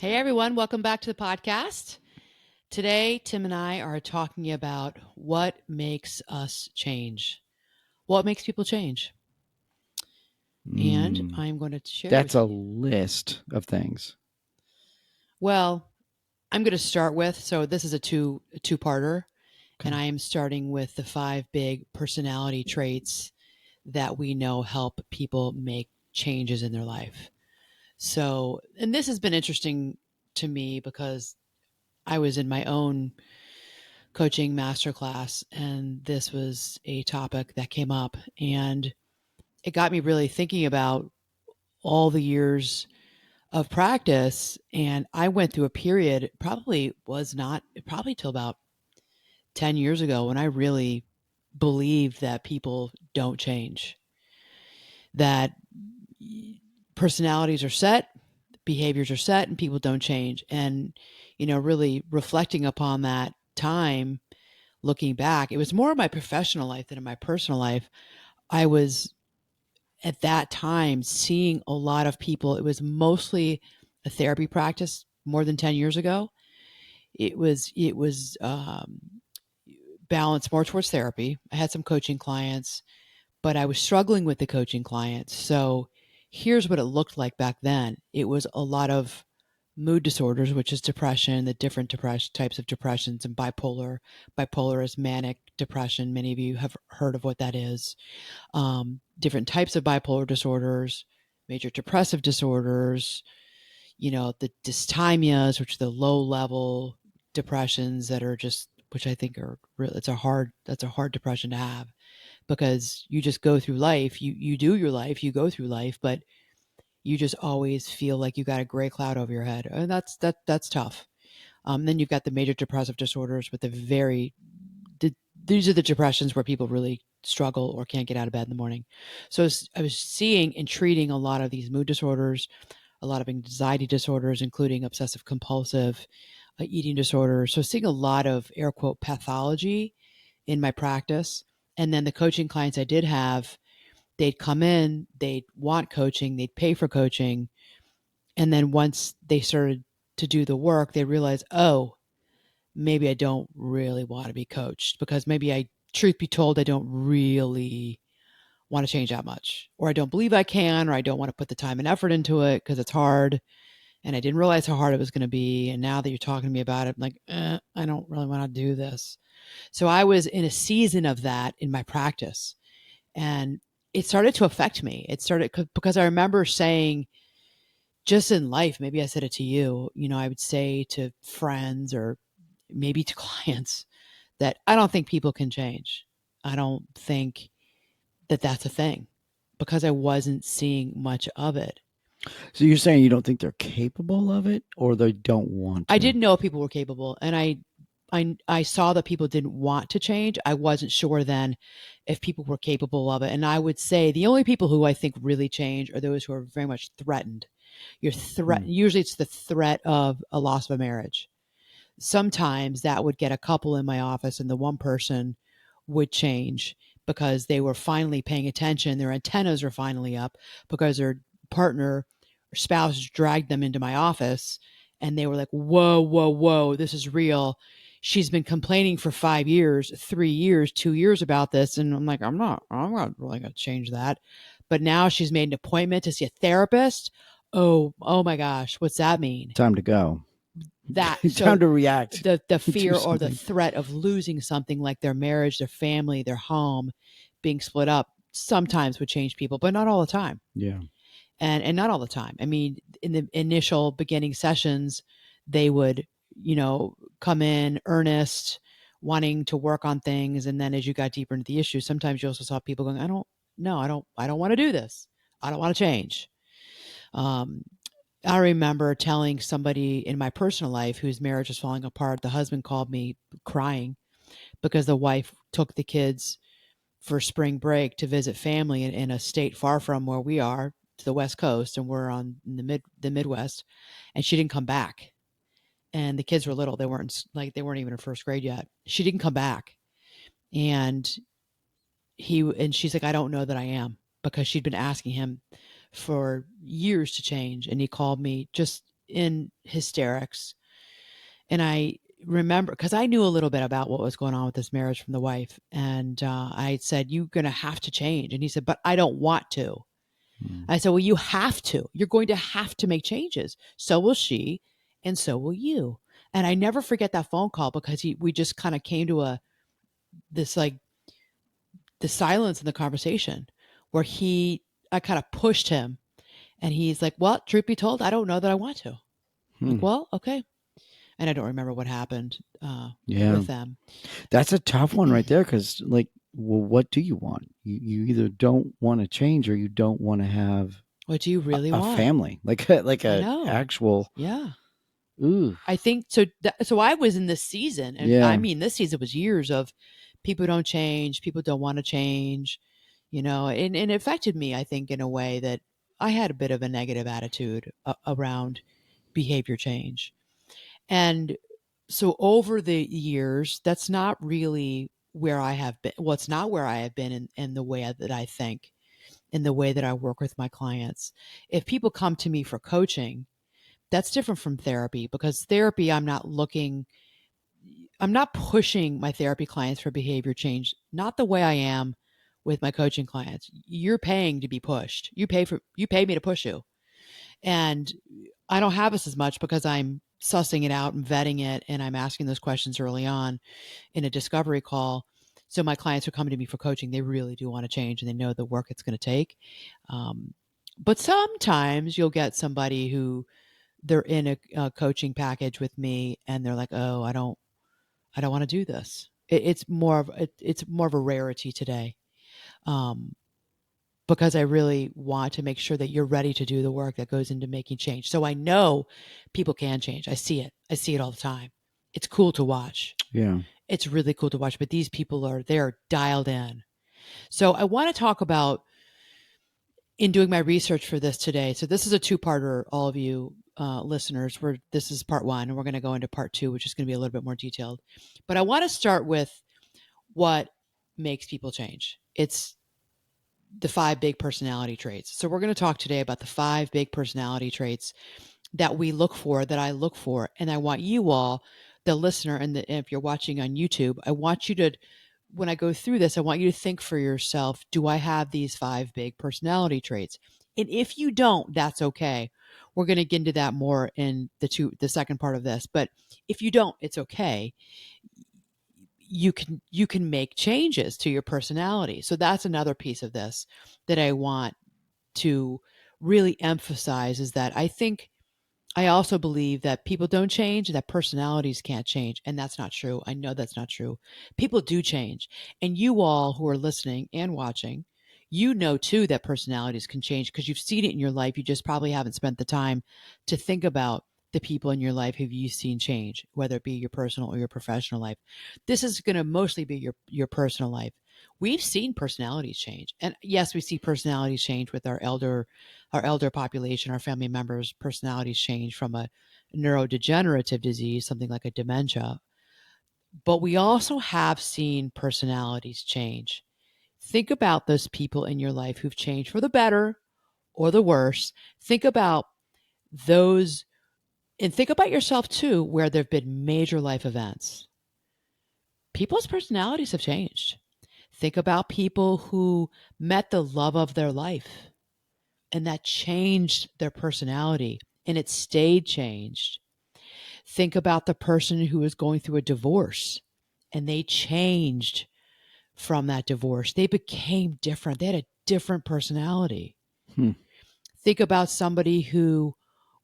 Hey everyone, welcome back to the podcast. Today, Tim and I are talking about what makes us change. What makes people change? And I'm going to share That's with a you. list of things. Well, I'm going to start with, so this is a two-parter, and I am starting with the 5 big personality traits that we know help people make changes in their life. So, and this has been interesting to me because I was in my own coaching masterclass, and this was a topic that came up, and it got me really thinking about all the years of practice. And I went through a period, probably till about 10 years ago, when I really believed that people don't change, that personalities are set, behaviors are set, and people don't change. And really reflecting upon that time, looking back, it was more in my professional life than in my personal life. I was at that time seeing a lot of people. It was mostly a therapy practice more than 10 years ago. It was balanced more towards therapy. I had some coaching clients, but I was struggling with the coaching clients. So here's what it looked like back then. It was a lot of mood disorders, which is depression, the different types of depressions, and bipolar. Bipolar is manic depression. Many of you have heard of what that is. Different types of bipolar disorders, major depressive disorders, the dysthymia, which are the low level depressions that are just, which I think are really, that's a hard depression to have, because you just go through life, you do your life, you go through life, but you just always feel like you got a gray cloud over your head, and that's tough. Then you've got the major depressive disorders with these are the depressions where people really struggle or can't get out of bed in the morning. So I was seeing and treating a lot of these mood disorders, a lot of anxiety disorders, including obsessive compulsive eating disorders. So seeing a lot of air quote pathology in my practice. And then the coaching clients I did have, they'd come in, they'd want coaching, they'd pay for coaching. And then once they started to do the work, they realized, oh, maybe I don't really want to be coached, because maybe truth be told, I don't really want to change that much, or I don't believe I can, or I don't want to put the time and effort into it because it's hard. And I didn't realize how hard it was going to be. And now that you're talking to me about it, I'm like, I don't really want to do this. So I was in a season of that in my practice, and it started to affect me. It started because I remember saying, just in life, maybe I said it to you, I would say to friends or maybe to clients that I don't think people can change. I don't think that that's a thing, because I wasn't seeing much of it. So you're saying you don't think they're capable of it, or they don't want I to? didn't know if people were capable, and I saw that people didn't want to change. I wasn't sure then if people were capable of it. And I would say the only people who I think really change are those who are very much threatened. You're threatened. Usually it's the threat of a loss of a marriage. Sometimes that would get a couple in my office, and the one person would change because they were finally paying attention. Their antennas are finally up because their partner or spouse dragged them into my office, and they were like, whoa, whoa, whoa, this is real. She's been complaining for 5 years, 3 years, 2 years about this. And I'm like, I'm not really going to change that. But now she's made an appointment to see a therapist. Oh my gosh, what's that mean? Time to go. That Time so to react. the Do fear or the something. threat of losing something like their marriage, their family, their home being split up sometimes would change people, but not all the time. Yeah. And not all the time. I mean, in the initial beginning sessions, they would, come in earnest, wanting to work on things, and then as you got deeper into the issue, sometimes you also saw people going, I don't no, I don't want to do this. I don't want to change. Um, I remember telling somebody in my personal life whose marriage was falling apart, the husband called me crying because the wife took the kids for spring break to visit family in a state far from where we are, to the West Coast, and we're on the Midwest, and she didn't come back. And the kids were little; they weren't even in first grade yet. She didn't come back, and she's like, I don't know that I am, because she'd been asking him for years to change, and he called me just in hysterics. And I remember, because I knew a little bit about what was going on with this marriage from the wife. And I said, "You're going to have to change." And he said, "But I don't want to." Hmm. I said, "Well, you have to. You're going to have to make changes. So will she, and so will you." And I never forget that phone call, because we just kind of came to this like the silence in the conversation where I kind of pushed him, and he's like, "Well, truth be told, I don't know that I want to." I'm Hmm. like, "Well, okay." And I don't remember what happened Yeah. with them. That's a tough one right there because, like, well, what do you want? You either don't want to change or you don't want to have What do you really a want? family, like a I know. actual. Yeah. Ooh, I think so. So I was in this season, and I yeah, mean, this season was years of people don't change, people don't want to change, and it affected me, I think, in a way that I had a bit of a negative attitude around behavior change. And so over the years, that's not really where I have been. Well, it's not where I have been in the way that I think, in the way that I work with my clients. If people come to me for coaching, that's different from therapy, because therapy, I'm not pushing my therapy clients for behavior change, not the way I am with my coaching clients. You're paying to be pushed. You pay me to push you. And I don't have this as much because I'm sussing it out and vetting it, and I'm asking those questions early on in a discovery call. So my clients who come to me for coaching, they really do want to change, and they know the work it's going to take. Um, but sometimes you'll get somebody who they're in a coaching package with me, and they're like, "Oh, I don't want to do this." It's more of a rarity today, um, because I really want to make sure that you're ready to do the work that goes into making change. So I know people can change. I see it. I see it all the time. It's cool to watch. yeah, It's really cool to watch. But these people they're dialed in. So I want to talk about, in doing my research for this today. So this is a two-parter, all of you listeners. Where this is part one, and we're going to go into part two, which is going to be a little bit more detailed. But I want to start with what makes people change. It's the five big personality traits. So we're going to talk today about the five big personality traits that we look for, that I look for. And I want you all, the listener, and if you're watching on YouTube, I want you to, when I go through this, I want you to think for yourself, do I have these five big personality traits? And if you don't, that's okay. We're going to get into that more in the second part of this. But if you don't, it's okay. You can make changes to your personality. So that's another piece of this that I want to really emphasize, is that I also believe that people don't change, that personalities can't change. And that's not true. I know that's not true. People do change. And you all who are listening and watching, you know too that personalities can change, because you've seen it in your life. You just probably haven't spent the time to think about the people in your life who you've seen change, whether it be your personal or your professional life. This is going to mostly be your personal life. We've seen personalities change. And yes, we see personalities change with our elder population, our family members' personalities change from a neurodegenerative disease, something like a dementia. But we also have seen personalities change. Think about those people in your life who've changed for the better or the worse. Think about those, and think about yourself too, where there have been major life events. People's personalities have changed. Think about people who met the love of their life, and that changed their personality, and it stayed changed. Think about the person who was going through a divorce, and they changed from that divorce. They became different. They had a different personality. hmm, Think about somebody who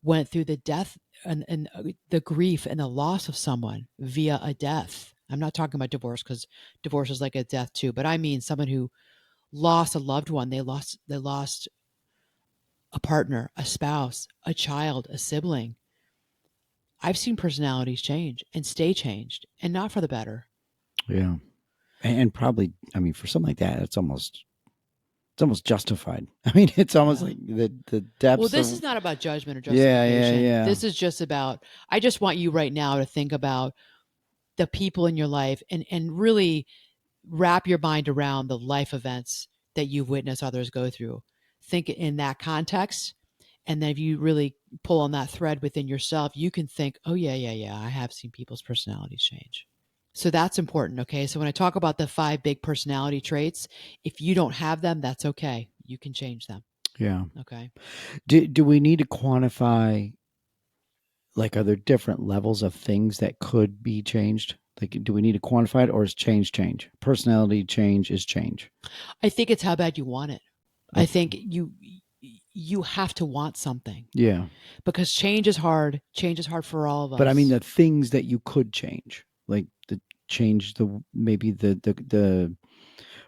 went through the death and the grief and the loss of someone via a death. I'm not talking about divorce, because divorce is like a death too, but I mean someone who lost a loved one. They lost a partner, a spouse, a child, a sibling. I've seen personalities change and stay changed, and not for the better. yeah, and probably, I mean, for something like that, it's almost justified. I mean, it's almost Yeah. like the Well, depths this is of. not about judgment or Yeah, yeah, justification. yeah. This is just about, I just want you right now to think about the people in your life, and really wrap your mind around the life events that you've witnessed others go through. Think in that context. And then if you really pull on that thread within yourself, you can think, oh, yeah, yeah, yeah, I have seen people's personalities change. So that's important. Okay. So when I talk about the 5 big personality traits, if you don't have them, that's okay. You can change them. Yeah. Okay. Do we need to quantify, like, are there different levels of things that could be changed? Like, do we need to quantify it, or is change? Personality change is change. I think it's how bad you want it. I Okay. think you have to want something Yeah. because change is hard. Change is hard for all of But I mean us. the things that you could change, like the change the maybe the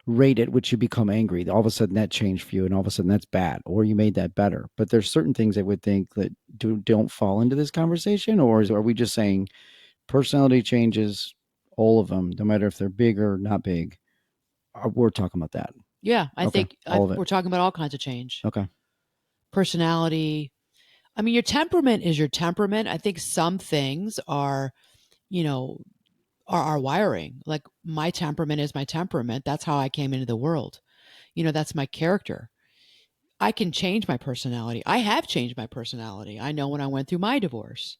rate at which you become angry. All of a sudden that changed for you, and all of a sudden that's bad, or you made that better. But there's certain things I would think that don't fall into this conversation, or are we just saying personality changes, all of them, no matter if they're big or not big? We're talking about that. Yeah, I Okay, think all of it. we're talking about all kinds of change. Okay. Personality. I mean, your temperament is your temperament. I think some things are, you know, are our wiring. Like my temperament is my temperament. That's how I came into the world. That's my character. I can change my personality. I have changed my personality. I know when I went through my divorce,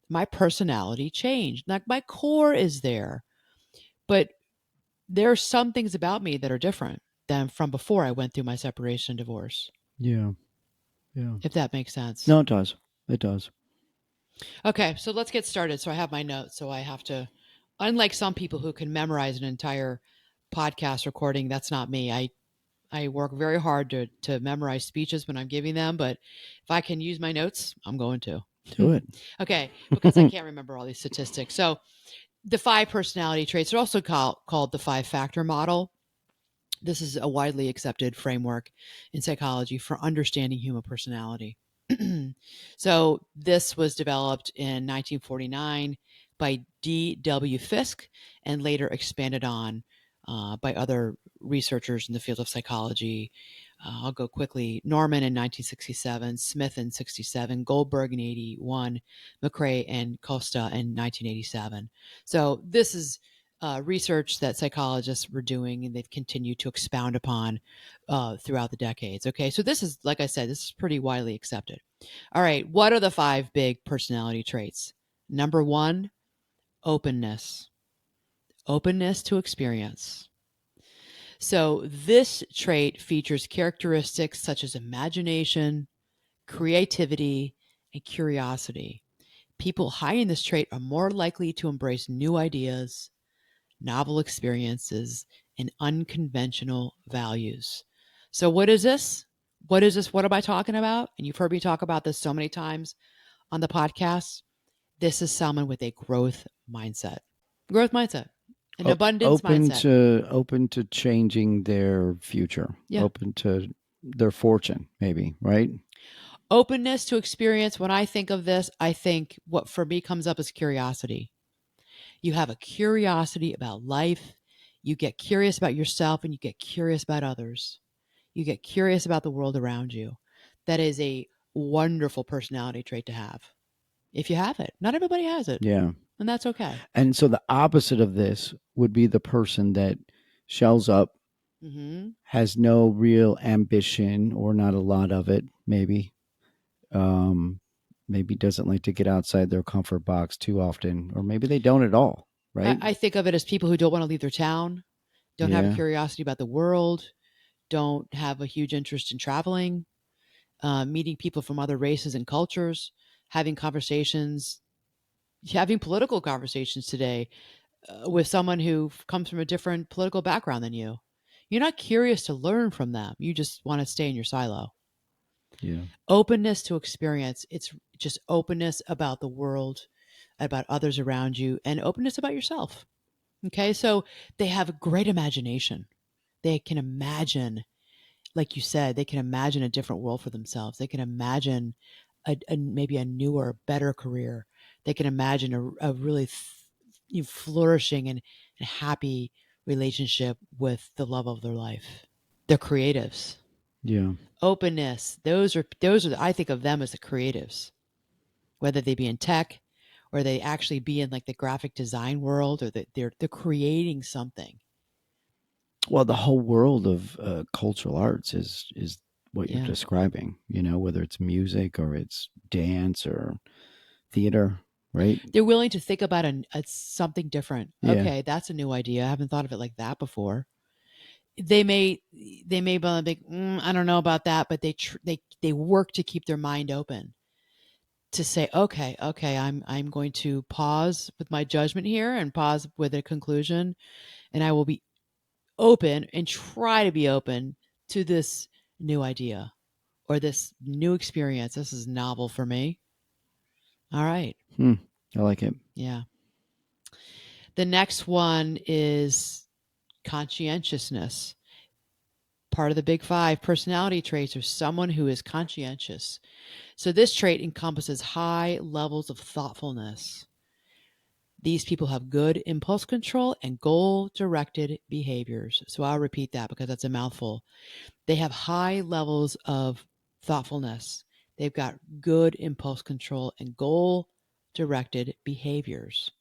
my personality changed. Like my core is there, but there are some things about me that are different than from before I went through my separation and divorce, Yeah. Yeah. if that makes sense. No, it does. It does. Okay, so let's get started. So I have my notes. So I have to, unlike some people who can memorize an entire podcast recording, that's not me. I work very hard to memorize speeches when I'm giving them, but if I can use my notes, I'm going to. Do it. Okay, because I can't remember all these statistics. So the 5 personality traits are also called the 5-factor model. This is a widely accepted framework in psychology for understanding human personality. So this was developed in 1949 by D.W. Fisk and later expanded on by other researchers in the field of psychology. I'll go quickly. Norman in 1967, Smith in 67, Goldberg in 81, McCrae and Costa in 1987. So this is research that psychologists were doing, and they've continued to expound upon throughout the decades. Okay, so this is, like I said, this is pretty widely accepted. All right, what are the 5 big personality traits? Number 1, openness. Openness to experience. So this trait features characteristics such as imagination, creativity, and curiosity. People high in this trait are more likely to embrace new ideas, novel experiences, and unconventional values. So, what is this? What is this? What am I talking about? And you've heard me talk about this so many times on the podcast. This is someone with a growth mindset, an abundance mindset. Open to changing their future, Yeah. open to their fortune, maybe, right? Openness to experience. When I think of this, I think what for me comes up is curiosity. You have a curiosity about life. You get curious about yourself and you get curious about others. You get curious about the world around you. That is a wonderful personality trait to have. If you have it, not everybody has it, Yeah. and that's okay. And so the opposite of this would be the person that shells up, Mm-hmm. has no real ambition or not a lot of it, maybe. Um, maybe doesn't like to get outside their comfort box too often, or maybe they don't at all, I, right? I think of it as people who don't want to leave their town, don't have a Yeah. curiosity about the world, don't have a huge interest in traveling, meeting people from other races and cultures, having conversations, having political conversations today with someone who comes from a different political background than you. You're not curious to learn from them. You just want to stay in your silo. Yeah. Openness to experience. It's just openness about the world, about others around you, and openness about yourself. Okay. So they have a great imagination. They can imagine, like you said, they can imagine a different world for themselves. They can imagine maybe a newer, better career. They can imagine a really flourishing and happy relationship with the love of their life. They're creatives. Yeah. Openness. Those are I think of them as the creatives, whether they be in tech or they actually be in like the graphic design world or they're creating something. Well, the whole world of cultural arts is what you're Yeah. describing, whether it's music or it's dance or theater, right? They're willing to think about something different. Yeah. Okay, that's a new idea. I haven't thought of it like that before. They may they may be like, I don't know about that, but they work to keep their mind open to say, okay, I'm going to pause with my judgment here and pause with a conclusion, and I will be open and try to be open to this new idea or this new experience. This is novel for me. All right. Hmm. I like it. Yeah. The next one is conscientiousness. Part of the big five personality traits are someone who is conscientious. So, this trait encompasses high levels of thoughtfulness. These people have good impulse control and goal directed behaviors. So, I'll repeat that because that's a mouthful. They have high levels of thoughtfulness. They've got good impulse control and goal directed behaviors.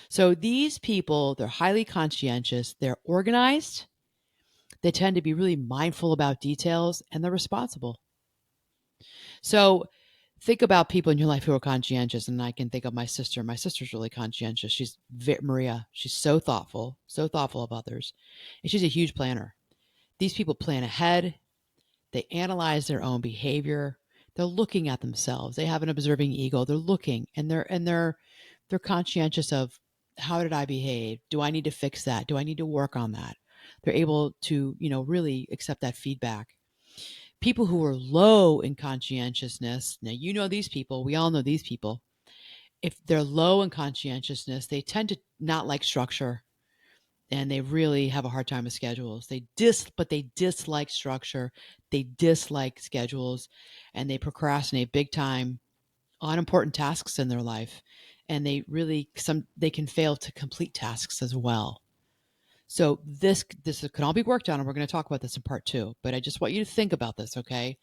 So, these people, they're highly conscientious, they're organized, they tend to be really mindful about details, and they're responsible. So think about people in your life who are conscientious, and I can think of my sister. My sister's really conscientious. Maria. She's so thoughtful of others, and she's a huge planner. These people plan ahead. They analyze their own behavior. They're looking at themselves. They have an observing ego. They're looking, and they're conscientious of, how did I behave? Do I need to fix that? Do I need to work on that? They're able to, really accept that feedback. People who are low in conscientiousness, now these people, we all know these people. If they're low in conscientiousness, they tend to not like structure, and they really have a hard time with schedules. But they dislike structure, they dislike schedules, and they procrastinate big time on important tasks in their life. And they can fail to complete tasks as well. So this can all be worked on, and we're going to talk about this in part two. But I just want you to think about this, okay?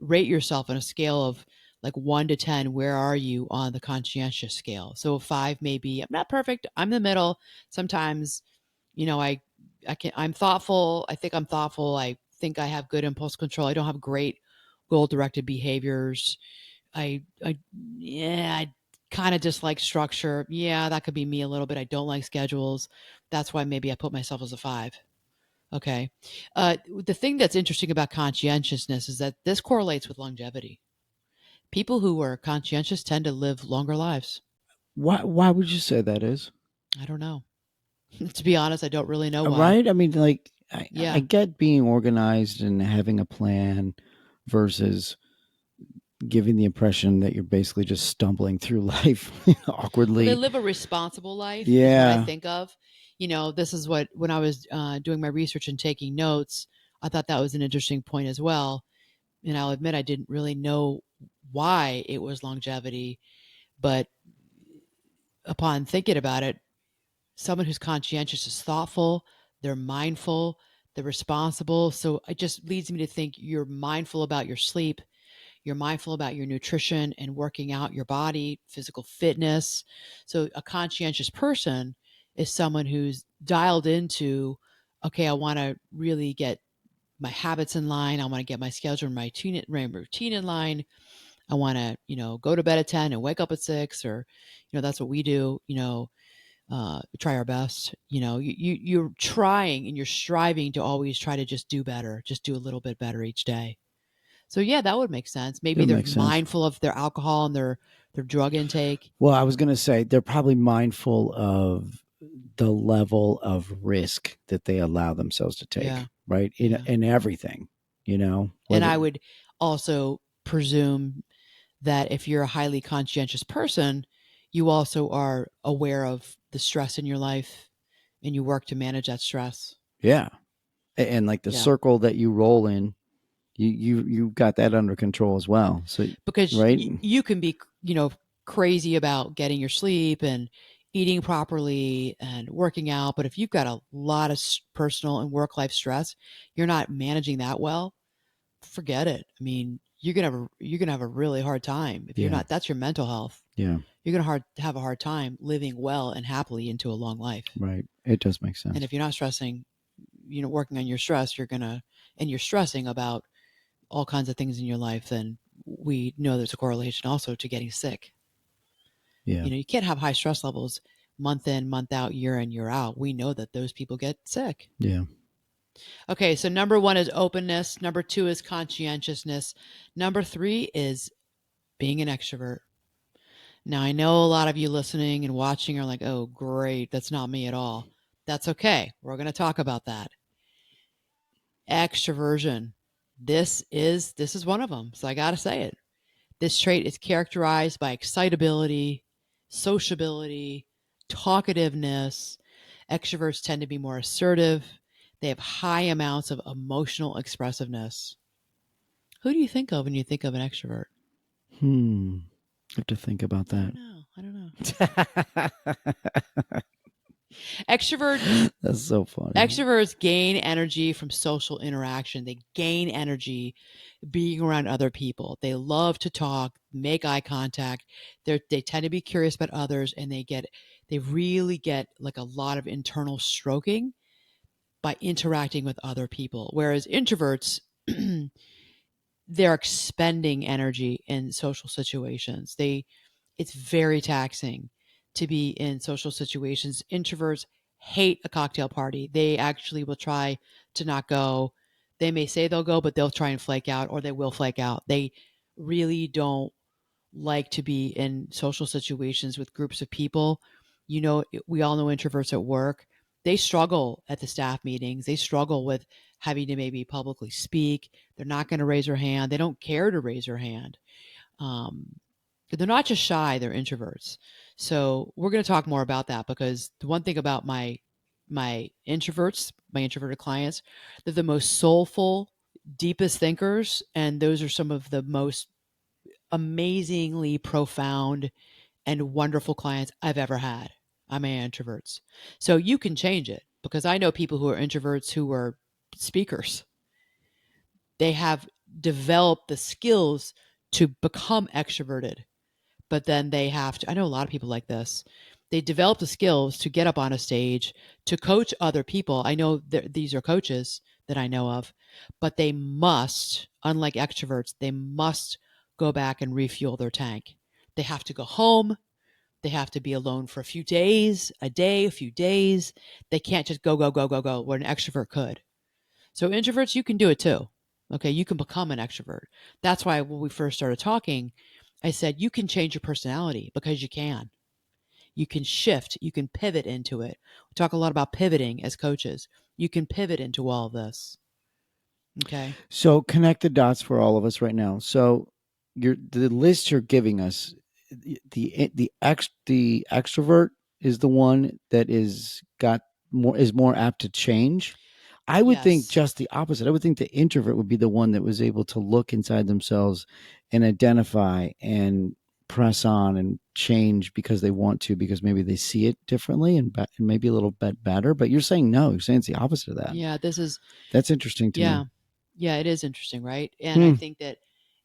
Rate yourself on a scale of like 1 to 10. Where are you on the conscientious scale? So a 5 may be, I'm not perfect. I'm in the middle. Sometimes, you know, I'm thoughtful. I think I'm thoughtful. I think I have good impulse control. I don't have great goal directed behaviors. I yeah, I kind of dislike structure. Yeah, that could be me a little bit. I don't like schedules. That's why maybe I put myself as a 5. Okay. The thing that's interesting about conscientiousness is that this correlates with longevity. People who are conscientious tend to live longer lives. Why would you say that is? I don't know. To be honest, I don't really know why. Right? I mean, like, I Yeah. get being organized and having a plan versus giving the impression that you're basically just stumbling through life Well, they awkwardly. live a responsible life, is what I Yeah. think of. This is what, when I was doing my research and taking notes, I thought that was an interesting point as well. And I'll admit I didn't really know why it was longevity, but upon thinking about it, someone who's conscientious is thoughtful, they're mindful, they're responsible. So it just leads me to think you're mindful about your sleep, you're mindful about your nutrition and working out your body, physical fitness. So a conscientious person is someone who's dialed into, okay, I want to really get my habits in line. I want to get my schedule and my routine in line. I want to, go to bed at 10 and wake up at 6, or, that's what we do, try our best. You're trying and you're striving to always try to just do better, just do a little bit better each day. So yeah, that would make sense. Maybe That they're makes sense. mindful of their alcohol and their drug intake. Well, I was going to say they're probably mindful of the level of risk that they allow themselves to take, Yeah, right? In yeah. in everything, And whether I would also presume that if you're a highly conscientious person, you also are aware of the stress in your life and you work to manage that stress. yeah, and like the Yeah. circle that you roll in, you got that under control as well. So, Because right? you can be, crazy about getting your sleep and eating properly and working out, but if you've got a lot of personal and work life stress, you're not managing that well, forget it. I mean, you're gonna have a really hard time if you're Yeah, not. That's your mental health. yeah, You're gonna have a hard time living well and happily into a long life. right. It does make And sense. if you're not stressing, working on your stress, and you're stressing about all kinds of things in your life, then we know there's a correlation also to getting sick. Yeah. You can't have high stress levels month in, month out, year in, year out. We know that those people get sick. Yeah. Okay, so number 1 is openness. Number 2 is conscientiousness. Number 3 is being an extrovert. Now, I know a lot of you listening and watching are like, oh, great, that's not me at all. That's okay. We're going to talk about that. Extroversion. This is one of them. So I got to say it. This trait is characterized by excitability, sociability, talkativeness. Extroverts tend to be more assertive. They have high amounts of emotional expressiveness. Who do you think of when you think of an extrovert? I have to think about I don't that. know. I don't know. Extroverts That's so funny. extroverts gain energy from social interaction. They gain energy being around other people. They love to talk, make eye contact. They tend to be curious about others, and they really get like a lot of internal stroking by interacting with other people. Whereas introverts, they're expending energy in social situations. It's very taxing to be in social situations. Introverts hate a cocktail party. They actually will try to not go. They may say they'll go, but they'll try and flake out, or they will flake out. They really don't like to be in social situations with groups of people. We all know introverts at work. They struggle at the staff meetings. They struggle with having to maybe publicly speak. They're not going to raise their hand. They don't care to raise their hand. Um, they're not just shy, they're introverts. So we're going to talk more about that, because the one thing about my introverts, my introverted clients, they're the most soulful, deepest thinkers, and those are some of the most amazingly profound and wonderful clients I've ever had. I'm introverts. So you can change it, because I know people who are introverts who are speakers. They have developed the skills to become extroverted, but then they have to. I know a lot of people like this. They develop the skills to get up on a stage, to coach other people. I know these are coaches that I know of, but they must, unlike extroverts, they must go back and refuel their tank. They have to go home. They have to be alone for a few days, a day, a few days. They can't just go, go, go, go, go, where an extrovert could. So introverts, you can do it too. Okay, you can become an extrovert. That's why when we first started talking, I said you can change your personality, because you can. You can shift, you can pivot into it. We talk a lot about pivoting as coaches. You can pivot into all of this. Okay? So connect the dots for all of us right now. So the list you're giving us, the extrovert is the one that is more apt to change. I would think Yes. just the opposite. I would think the introvert would be the one that was able to look inside themselves and identify and press on and change because they want to, because maybe they see it differently and maybe a little bit better. But you're saying no. You're saying it's the opposite of that. Yeah, this is, That's interesting to me. yeah. Yeah, it is interesting, right? And I Hmm. think that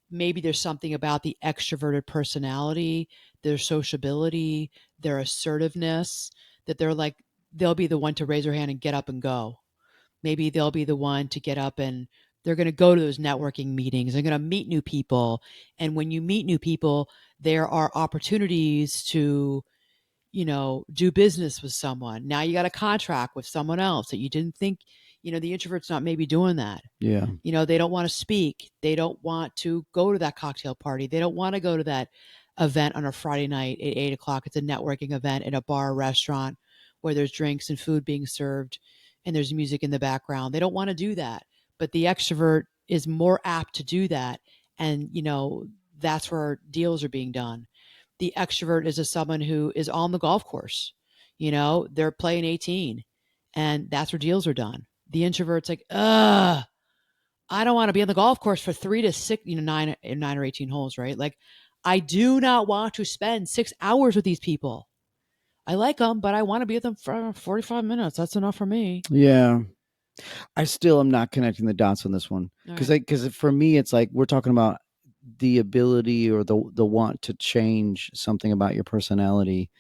maybe there's something about the extroverted personality, their sociability, their assertiveness, that they'll be the one to raise their hand and get up and go. Maybe they'll be the one to get up and they're going to go to those networking meetings. They're going to meet new people. And when you meet new people, there are opportunities to, do business with someone. Now you got a contract with someone else that you didn't think, the introvert's not maybe doing that. Yeah. They don't want to speak. They don't want to go to that cocktail party. They don't want to go to that event on a Friday night at 8 o'clock. It's a networking event in a bar or restaurant where there's drinks and food being served and there's music in the background. They don't want to do that. But the extrovert is more apt to do that. And, that's where deals are being done. The extrovert is someone who is on the golf course. They're playing 18 and that's where deals are done. The introvert's like, I don't want to be on the golf course for 3 to 6, nine or 18 holes, right? Like, I do not want to spend 6 hours with these people. I like them, but I want to be with them for 45 minutes. That's enough for me. Yeah. I still am not connecting the dots on this one All because right. for me it's like we're talking about the ability or the want to change something about your personality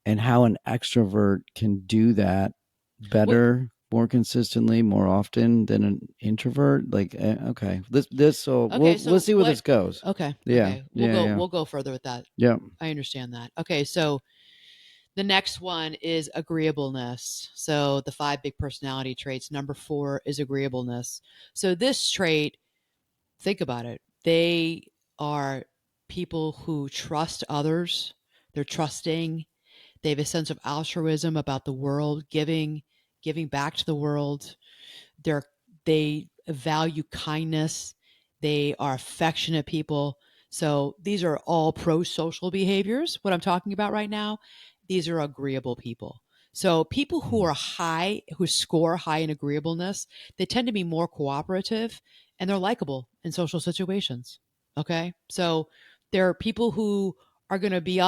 and how an extrovert can do that Well, better. more consistently, more often than an introvert? Like, okay, this. So Okay, we'll so see where what? this goes. Okay, Yeah, okay, we'll yeah, go. yeah, We'll go further with that. yeah. I understand that. Okay, so the next one is agreeableness. So the five big personality traits. Number four is agreeableness. So this trait, think about it. They are people who trust others. They're trusting. They have a sense of altruism about the world, giving back to the world. They're they value kindness. They are affectionate people. So these are all pro-social behaviors. What I'm talking about right now, these are agreeable people. So people who Mm. are high, who score high in agreeableness, they tend to be more cooperative and they're likable in social situations. Okay, so there are people who are going to be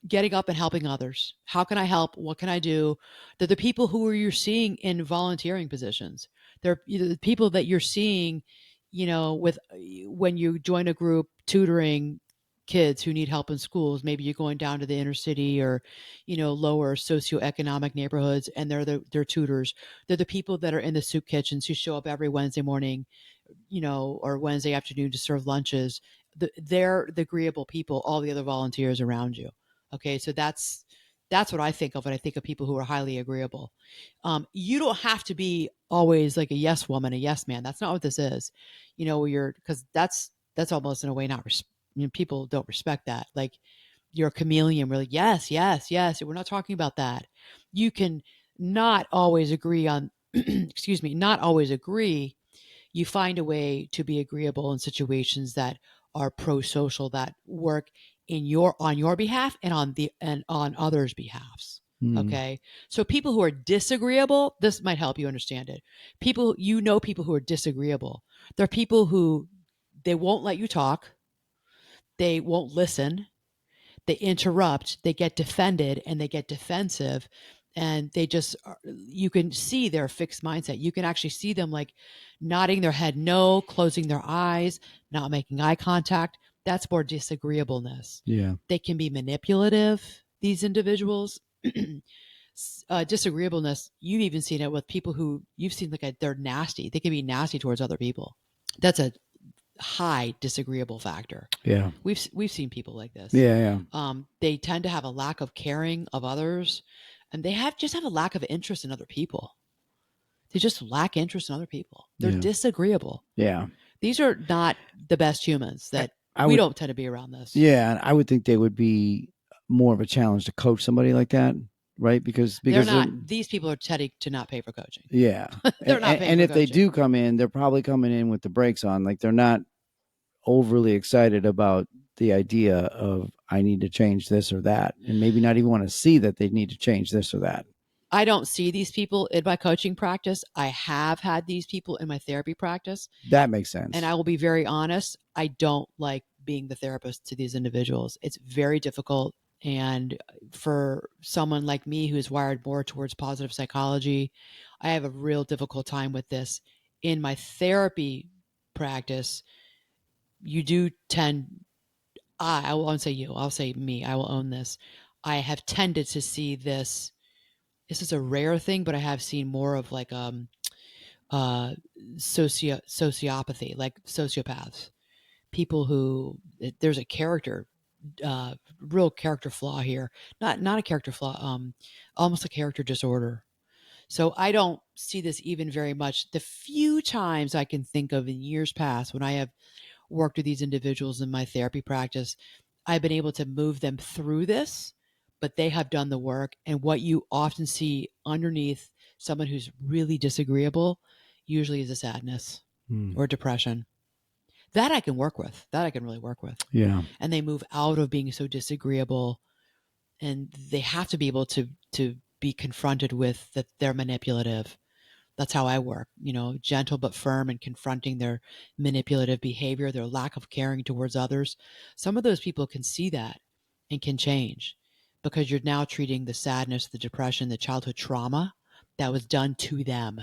getting up and helping others. How can I help? What can I do? They're the people who are you're seeing in volunteering positions. They're the people that you're seeing, with when you join a group tutoring kids who need help in schools. Maybe you're going down to the inner city or, lower socioeconomic neighborhoods, and they're tutors. They're the people that are in the soup kitchens who show up every Wednesday morning, or Wednesday afternoon to serve lunches. They're the agreeable people, all the other volunteers around you. Okay, so that's what I think of when I think of people who are highly agreeable. You don't have to be always like a yes woman, a yes man. That's not what this is. You're because that's almost in a way not. People don't respect that. Like you're a chameleon. We're like yes, yes, yes. We're not talking about that. You can not always agree on. excuse me, not always agree. You find a way to be agreeable in situations that are pro-social, that work on your behalf and on others' behalfs. Mm. Okay, so people who are disagreeable, this might help you understand it. People who are disagreeable, they're people who they won't let you talk, they won't listen, they interrupt, they get defended, and they get defensive, and you can see their fixed mindset. You can actually see them like nodding their head no, closing their eyes, not making eye contact. That's more disagreeableness. Yeah. They can be manipulative, these individuals. Disagreeableness, you've even seen it with people who you've seen they're nasty. They can be nasty towards other people. That's a high disagreeable factor. Yeah. We've seen people like this. Yeah. Yeah. They tend to have a lack of caring of others, and they have a lack of interest in other people. They just lack interest in other people. They're Yeah. disagreeable. Yeah. These are not the best humans. I, That I we would. don't tend to be around this. Yeah, and I would think they would be more of a challenge to coach somebody like that, right? They're Because not. These people are tending to not pay for coaching. yeah, They're not paying and for if they coaching. do come in, they're probably coming in with the brakes on. Like they're not overly excited about the idea of I need to change this or that, and maybe not even want to see that they need to change this or that. I don't see these people in my coaching practice. I have had these people in my therapy practice. That makes And sense. I will be very honest, I don't like being the therapist to these individuals. It's very difficult. And for someone like me who's wired more towards positive psychology, I have a real difficult time with this. In my therapy practice, you do tend, I won't say you, I'll say me, I will own this. I have tended to see this. This is a rare thing, but I have seen more of like uh sociopathy, like sociopaths, people who there's a real character flaw here, not a character flaw, almost a character disorder. So I don't see this even very much. The few times I can think of in years past when I have worked with these individuals in my therapy practice, I've been able to move them through this, but they have done the work. And what you often see underneath someone who's really disagreeable usually is a sadness Hmm. or depression. That I can work with. That I can really work with. Yeah. And they move out of being so disagreeable, and they have to be able to be confronted with that they're manipulative. That's how I work, gentle but firm and confronting their manipulative behavior, their lack of caring towards others. Some of those people can see that and can change because you're now treating the sadness, the depression, the childhood trauma that was done to them.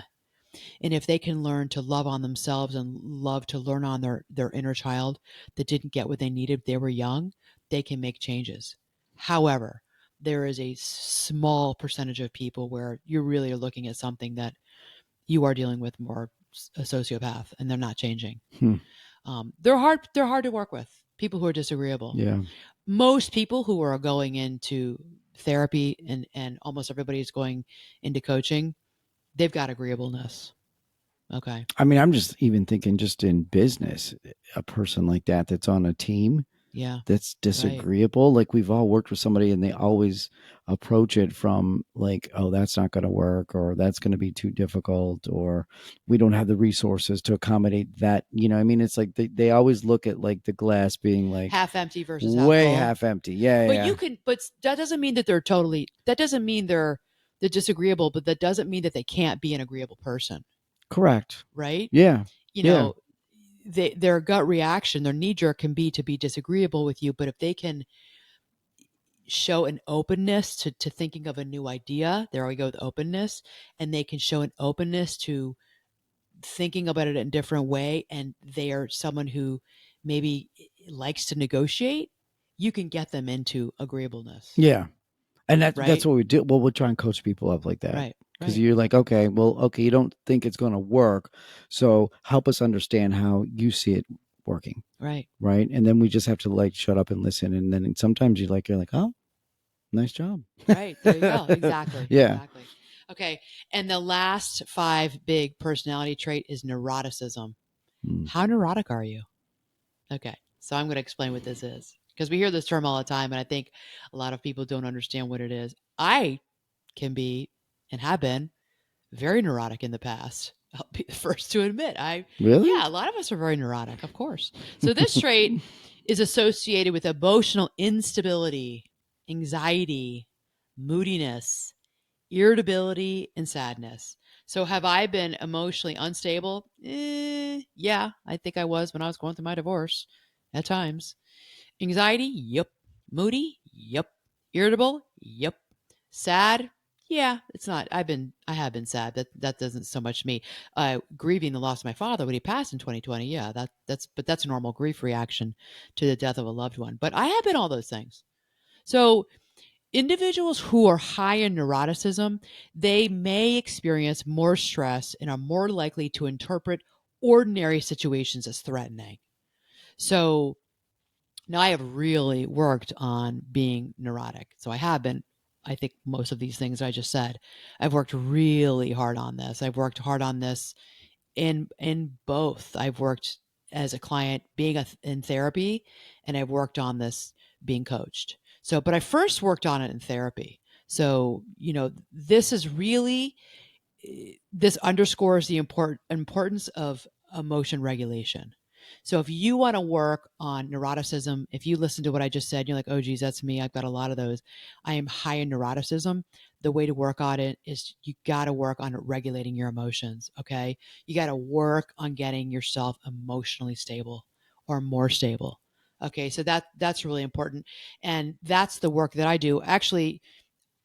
And if they can learn to love on themselves and love to learn on their inner child that didn't get what they needed they were young, they can make changes. However, there is a small percentage of people where you're really looking at something that you are dealing with more a sociopath, and they're not changing. Hmm. They're hard. They're hard to work with. People who are disagreeable. Yeah. Most people who are going into therapy, and almost everybody is going into coaching, they've got agreeableness. Okay. I mean, I'm just even thinking just in business, a person like that that's on a team Yeah. that's Right. disagreeable. Like we've all worked with somebody and they always approach it from like, oh, that's not going to work, or that's going to be too difficult, or we don't have the resources to accommodate that. You know, I mean, it's like they always look at like the glass being like Half empty versus half way full. half empty. Yeah, But yeah. you can. But that doesn't mean that they're totally. That doesn't mean they're disagreeable. But that doesn't mean that they can't be an agreeable person. Correct. Right. Yeah. You Yeah. know, their gut reaction, their knee jerk can be to be disagreeable with you. But if they can show an openness to thinking of a new idea, there we go with openness, and they can show an openness to thinking about it in a different way, and they are someone who maybe likes to negotiate, you can get them into agreeableness. Yeah. And that's Right. what we do. Well, we'll try and coach people up like that. Right. Because Right. you're like, okay, well, okay, you don't think it's going to work. So help us understand how you see it working. Right. Right. And then we just have to like shut up and listen. And then sometimes you're like, oh, nice job. Right. There you go. Exactly. Yeah. Exactly. Okay. And the last five big personality trait is neuroticism. Mm. How neurotic are you? Okay. So I'm going to explain what this is, because we hear this term all the time, and I think a lot of people don't understand what it is. I can be, and have been, very neurotic in the past. I'll be the first to admit. Really? Yeah, a lot of us are very neurotic, of course. So this trait is associated with emotional instability, anxiety, moodiness, irritability, and sadness. So have I been emotionally unstable? Yeah, I think I was when I was going through my divorce at times. Anxiety? Yep. Moody? Yep. Irritable? Yep. Sad? Yeah, it's not. I have been sad. That doesn't so much me. Grieving the loss of my father when he passed in 2020. Yeah, that's a normal grief reaction to the death of a loved one. But I have been all those things. So individuals who are high in neuroticism, they may experience more stress and are more likely to interpret ordinary situations as threatening. So now I have really worked on being neurotic. So I have been, I think most of these things I just said, I've worked really hard on this. I've worked hard on this in both. I've worked as a client being in therapy, and I've worked on this being coached. So, but I first worked on it in therapy. So, this is really, this underscores the importance of emotion regulation. So if you want to work on neuroticism, if you listen to what I just said, you're like, oh, geez, that's me. I've got a lot of those. I am high in neuroticism. The way to work on it is you got to work on regulating your emotions. Okay. You got to work on getting yourself emotionally stable or more stable. Okay. So that's really important. And that's the work that I do. Actually,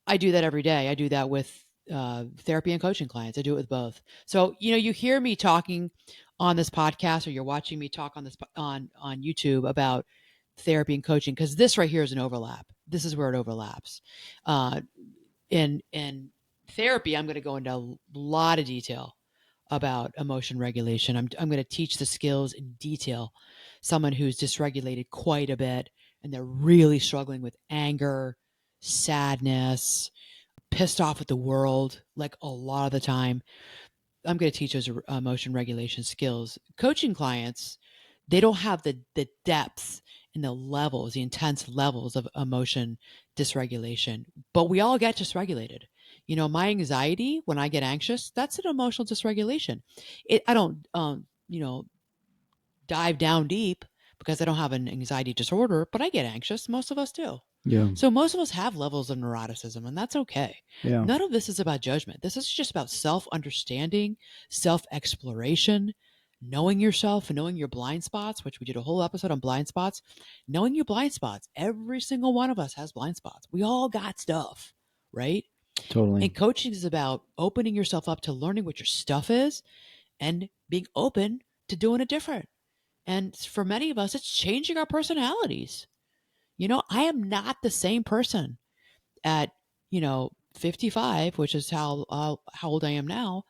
I do that every day. I do that with therapy and coaching clients. I do it with both. So you hear me talking on this podcast, or you're watching me talk on this on YouTube about therapy and coaching, because this right here is an overlap. This is where it overlaps. Uh, in therapy, I'm going to go into a lot of detail about emotion regulation. I'm going to teach the skills in detail. Someone who's dysregulated quite a bit, and they're really struggling with anger, sadness, pissed off at the world, like a lot of the time. I'm going to teach those emotion regulation skills. Coaching clients, they don't have the depth and the levels, the intense levels of emotion dysregulation, but we all get dysregulated. My anxiety, when I get anxious, that's an emotional dysregulation. I don't, dive down deep because I don't have an anxiety disorder, but I get anxious. Most of us do. Yeah. So most of us have levels of neuroticism, and that's okay. Yeah. None of this is about judgment. This is just about self understanding, self exploration, knowing yourself and knowing your blind spots, which we did a whole episode on blind spots. Knowing your blind spots. Every single one of us has blind spots. We all got stuff, right? Totally. And coaching is about opening yourself up to learning what your stuff is and being open to doing it different. And for many of us, it's changing our personalities. I am not the same person at 55, which is how old I am now,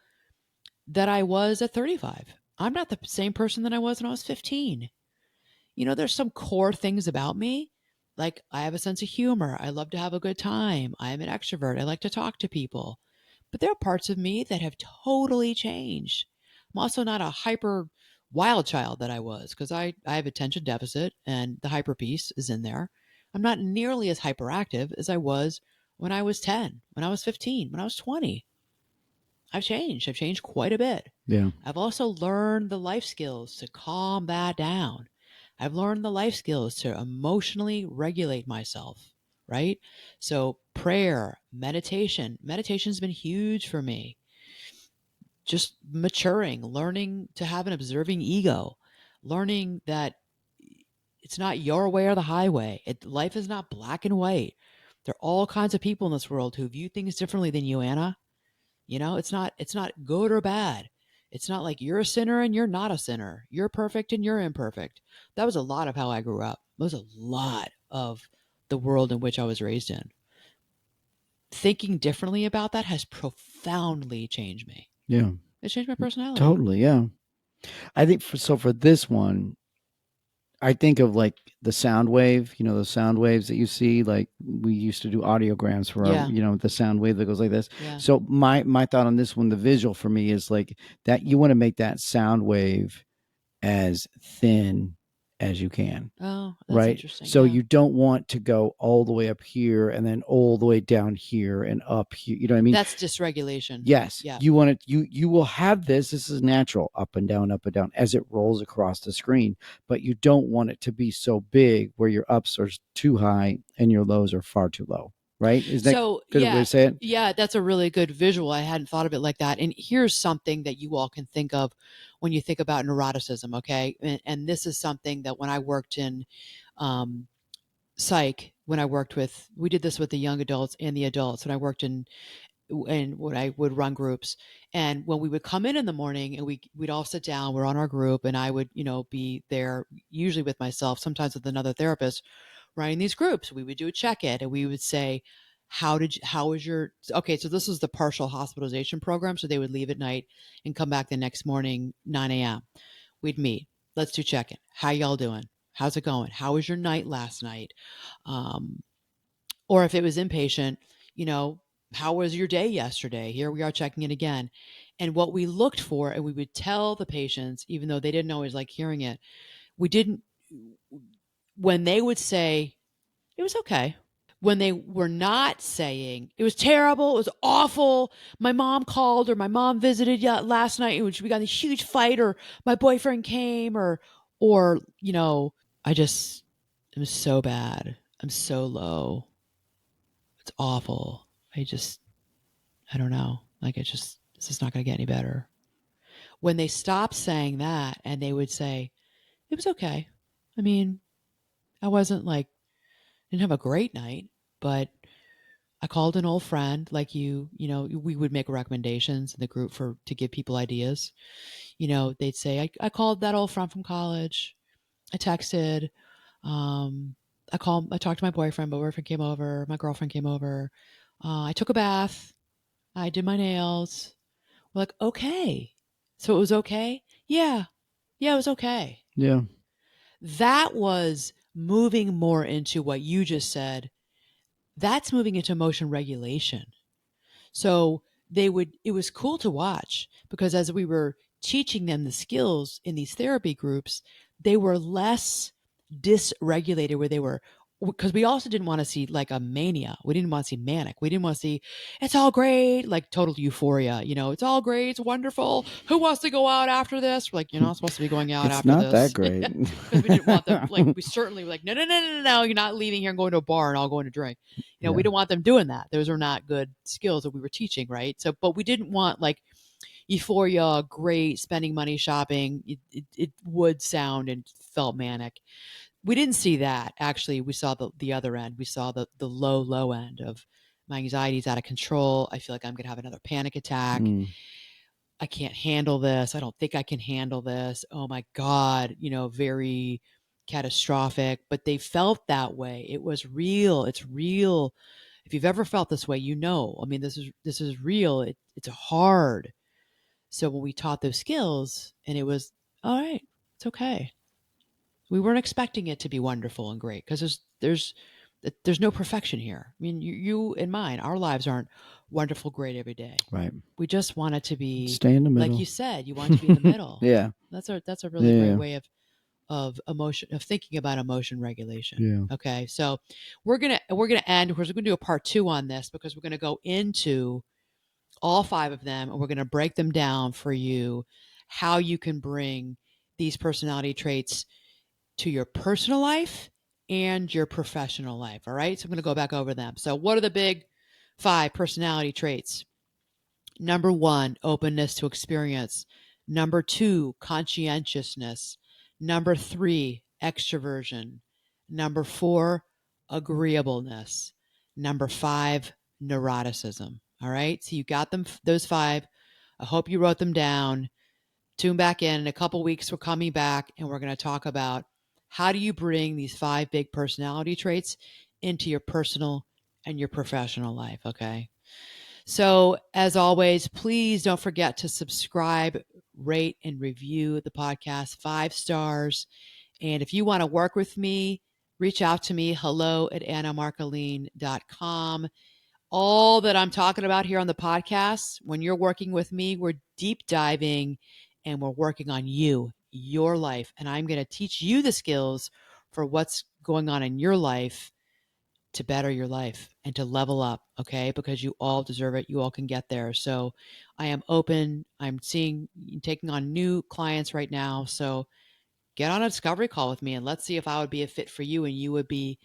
that I was at 35. I'm not the same person that I was when I was 15. There's some core things about me. Like, I have a sense of humor. I love to have a good time. I am an extrovert. I like to talk to people. But there are parts of me that have totally changed. I'm also not a hyper wild child that I was, because I have attention deficit and the hyper piece is in there. I'm not nearly as hyperactive as I was when I was 10, when I was 15, when I was 20. I've changed. I've changed quite a bit. Yeah. I've also learned the life skills to calm that down. I've learned the life skills to emotionally regulate myself, right? So, prayer, meditation's been huge for me. Just maturing, learning to have an observing ego, learning that it's not your way or the highway. Life is not black and white. There are all kinds of people in this world who view things differently than you, Anna. It's not good or bad. It's not like you're a sinner and you're not a sinner. You're perfect and you're imperfect. That was a lot of how I grew up. That was a lot of the world in which I was raised in. Thinking differently about that has profoundly changed me. Yeah. It changed my personality. Totally. Yeah. I think for this one, I think of like the sound wave, the sound waves that you see. Like we used to do audiograms for our, Yeah. the sound wave that goes like this. Yeah. So my thought on this one, the visual for me is like that you want to make that sound wave as thin as you can. Oh, that's Right. interesting. So Yeah. you don't want to go all the way up here and then all the way down here and up here. You know what I mean? That's dysregulation. Yes, Yeah. you want it. You will have this. This is natural, up and down as it rolls across the screen. But you don't want it to be so big where your ups are too high and your lows are far too low. Right? Is that So, good way yeah, to say it? yeah, that's a really good visual. I hadn't thought of it like that. And here's something that you all can think of when you think about neuroticism, okay? And this is something that when I worked in um, psych, when I worked with, we did this with the young adults and the adults. When I worked in, and when I would run groups, and when we would come in the morning, and we'd all sit down, we're on our group, and I would, be there usually with myself, sometimes with another therapist running these groups. We would do a check in and we would say, how was your, okay, so this is the partial hospitalization program. So they would leave at night and come back the next morning, 9 a.m. We'd meet. Let's do check in. How y'all doing? How's it going? How was your night last night? Um, or if it was inpatient, you know, how was your day yesterday? Here we are checking in again. And what we looked for, and we would tell the patients, even though they didn't always like hearing it, we didn't, when they would say, it was okay. When they were not saying, it was terrible, it was awful, my mom called or my mom visited last night and we got in a huge fight, or my boyfriend came, or, I just am so bad. I'm so low. It's awful. I don't know. Like, this is not going to get any better. When they stopped saying that and they would say, it was okay. I mean, I wasn't like, didn't have a great night, but I called an old friend, like we would make recommendations in the group to give people ideas. They'd say, I called that old friend from college. I texted. Um, I talked to my boyfriend. My boyfriend came over. My girlfriend came over. I took a bath. I did my nails. We're like, okay. So it was okay? Yeah. Yeah, it was okay. Yeah. That was moving more into what you just said. That's moving into emotion regulation. So it was cool to watch, because as we were teaching them the skills in these therapy groups, they were less dysregulated, where they were, because we also didn't want to see like a mania. We didn't want to see manic. We didn't want to see, it's all great, like total euphoria. It's all great. It's wonderful. Who wants to go out after this? We're like, you're not supposed to be going out It's after not that this. great. Because we didn't want them, like, we certainly were like, no, no, no, no, no, you're not leaving here and going to a bar and all going to drink. We Yeah. don't want them doing that. Those are not good skills that we were teaching, right? So, but we didn't want like euphoria, great, spending money shopping. It would sound and felt manic. We didn't see that. Actually, we saw the other end. We saw the low end of, my anxiety is out of control. I feel like I'm going to have another panic attack. Mm. I can't handle this. I don't think I can handle this. Oh my God, very catastrophic. But they felt that way. It was real. It's real. If you've ever felt this way, I mean, this is real. It's hard. So when we taught those skills, and it was all right, it's okay. We weren't expecting it to be wonderful and great because there's no perfection here. I mean, you and mine, our lives aren't wonderful, great every day. Right. We just want it to be, Stay in the like you middle. said, you want it to be in the middle. Yeah. That's a really great Yeah. way of thinking about emotion regulation. Yeah. Okay, so we're gonna end. We're gonna do a part two on this because we're gonna go into all five of them and we're gonna break them down for you, how you can bring these personality traits to your personal life and your professional life. All right. So I'm going to go back over them. So, what are the big five personality traits? Number one, openness to experience. Number two, conscientiousness. Number three, extroversion. Number four, agreeableness. Number five, neuroticism. All right. So you got them, those five. I hope you wrote them down. Tune back in a couple weeks. We're coming back and we're going to talk about how do you bring these five big personality traits into your personal and your professional life. Okay. So, as always, please don't forget to subscribe, rate, and review the podcast 5 stars. And if you want to work with me, reach out to me, hello@annamarcolene.com. All that I'm talking about here on the podcast, when you're working with me, we're deep diving and we're working on you, your life. And I'm going to teach you the skills for what's going on in your life to better your life and to level up, okay? Because you all deserve it. You all can get there. So I am open. Taking on new clients right now. So get on a discovery call with me and let's see if I would be a fit for you and you would be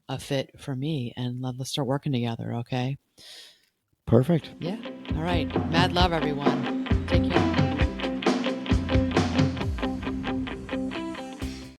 a fit for me. And let's start working together, okay? Perfect. Yeah. All right. Mad love, everyone.